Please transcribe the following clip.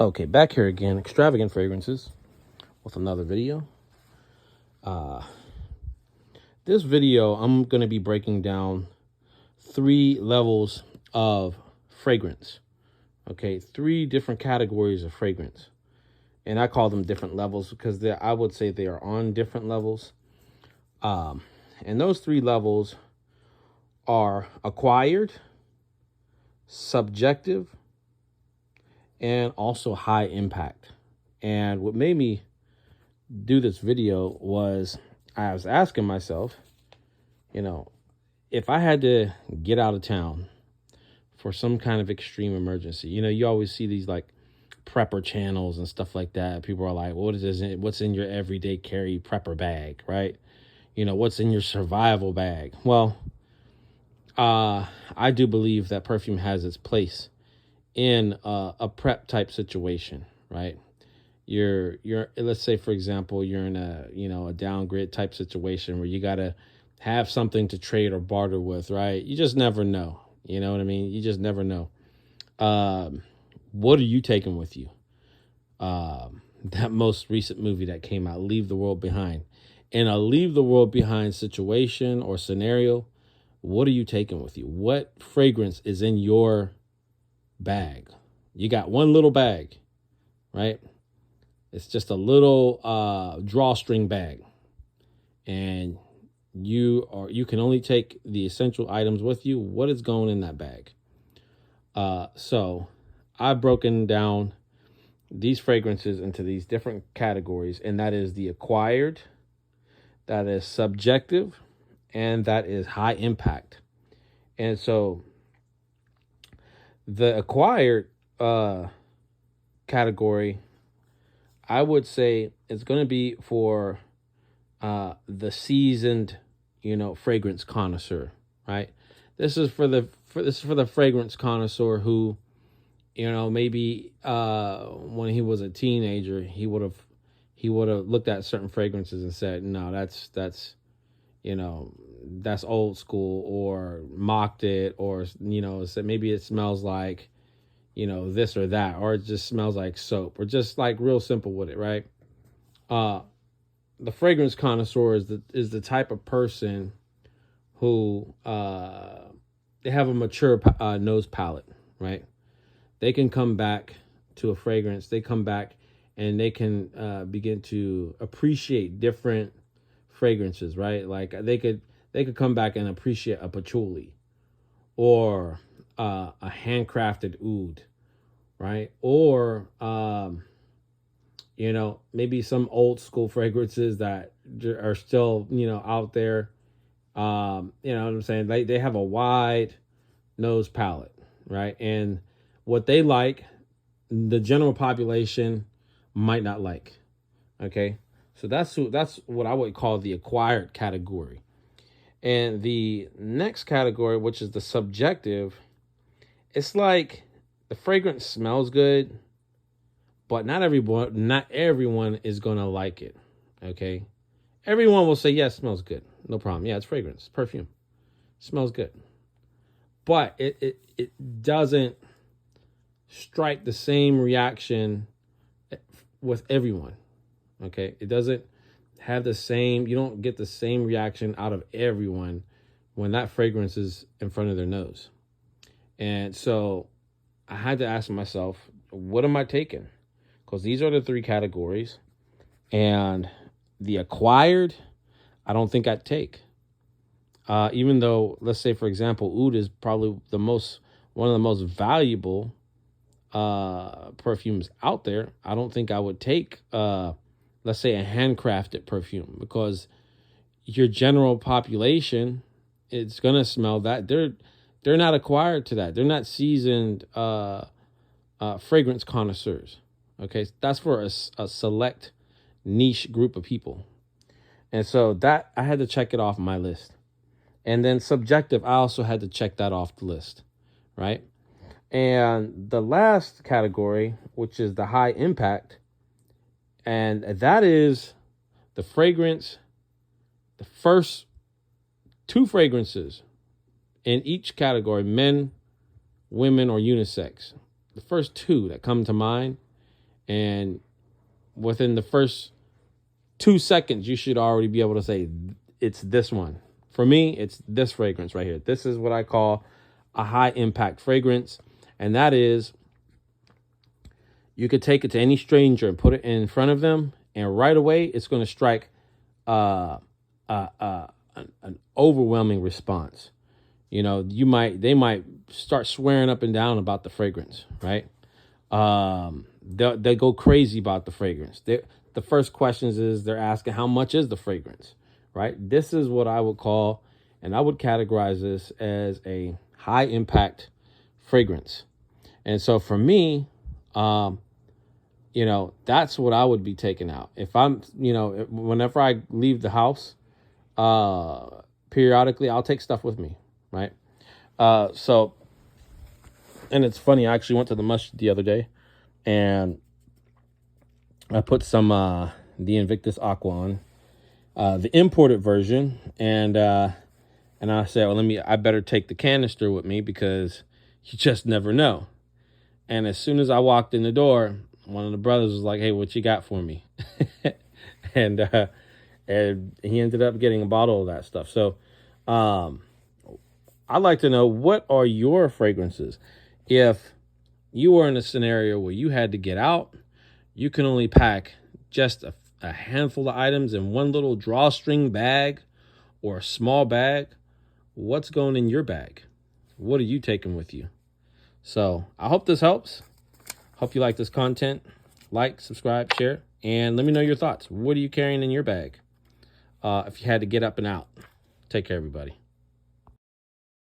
Okay, back here again, Extravagant Fragrances with another video. This video, I'm going to be breaking down 3 levels of fragrance. Okay, 3 different categories of fragrance. And I call them different levels because I would say they are on different levels. And those 3 levels are acquired, subjective, and also high impact. And what made me do this video was I was asking myself, if I had to get out of town for some kind of extreme emergency, you always see these like prepper channels and stuff like that. People are like, what is this? What's in your everyday carry prepper bag, right? What's in your survival bag? Well, I do believe that perfume has its place in a prep type situation, right? You're let's say, for example, you're in a downgrade type situation where you got to have something to trade or barter with, right? You just never know. You know what I mean? You just never know. What are you taking with you? That most recent movie that came out, Leave the World Behind. In a Leave the World Behind situation or scenario, what are you taking with you? What fragrance is in your bag? You got one little bag, right? It's just a little drawstring bag, and you can only take the essential items with you. What is going in that bag? So I've broken down these fragrances into these different categories, and that is the acquired, that is subjective, and that is high impact. And so the acquired category, I would say it's going to be for the seasoned, fragrance connoisseur, right? This is for the fragrance connoisseur who, maybe when he was a teenager, he would have looked at certain fragrances and said, no, that's old school, or mocked it, or said maybe it smells like this or that, or it just smells like soap, or just like real simple with it, right? The fragrance connoisseur is the type of person who they have a mature nose palette, right? They can come back to a fragrance. They come back and they can begin to appreciate different fragrances, right? Like they could come back and appreciate a patchouli, or a handcrafted oud, right? Or maybe some old school fragrances that are still out there. You know what I'm saying? They have a wide nose palette, right? And what they like, the general population might not like. Okay, so that's what I would call the acquired category. And the next category, which is the subjective, it's like the fragrance smells good, but not everyone is gonna like it. Okay, everyone will say, yes, smells good, no problem. Yeah, it's fragrance, perfume, smells good, but it doesn't strike the same reaction with everyone. Okay, it doesn't have the same. You don't get the same reaction out of everyone when that fragrance is in front of their nose. And so I had to ask myself, what am I taking? Because these are the 3 categories, and the acquired, I don't think I'd take. Even though, let's say, for example, oud is probably one of the most valuable perfumes out there. I don't think I would take, let's say, a handcrafted perfume, because your general population, it's gonna smell that. They're not acquired to that. They're not seasoned fragrance connoisseurs. Okay, that's for a select niche group of people. And so that I had to check it off my list. And then subjective, I also had to check that off the list, right? And the last category, which is the high impact, and that is the fragrance, the first 2 fragrances in each category, men, women, or unisex. The first 2 that come to mind And within the first 2 seconds, you should already be able to say, it's this one. For me, it's this fragrance right here. This is what I call a high impact fragrance. And that is, you could take it to any stranger and put it in front of them, and right away it's going to strike an overwhelming response. You know, they might start swearing up and down about the fragrance, right? They go crazy about the fragrance. The first questions is they're asking, how much is the fragrance, right? This is what I would call, and I would categorize this as a high impact fragrance. And so for me, you know, that's what I would be taking out. If I'm, you know, whenever I leave the house, periodically, I'll take stuff with me, right? So, and it's funny, I actually went to the masjid the other day, and I put some, the Invictus aqua on, the imported version. And I said, well, I better take the canister with me because you just never know. And as soon as I walked in the door, one of the brothers was like, hey, what you got for me? and he ended up getting a bottle of that stuff. So, I'd like to know, what are your fragrances? If you were in a scenario where you had to get out, you can only pack just a handful of items in one little drawstring bag or a small bag, what's going in your bag? What are you taking with you? So I hope this helps. Hope you like this content. Like, subscribe, share, and let me know your thoughts. What are you carrying in your bag if you had to get up and out? Take care, everybody.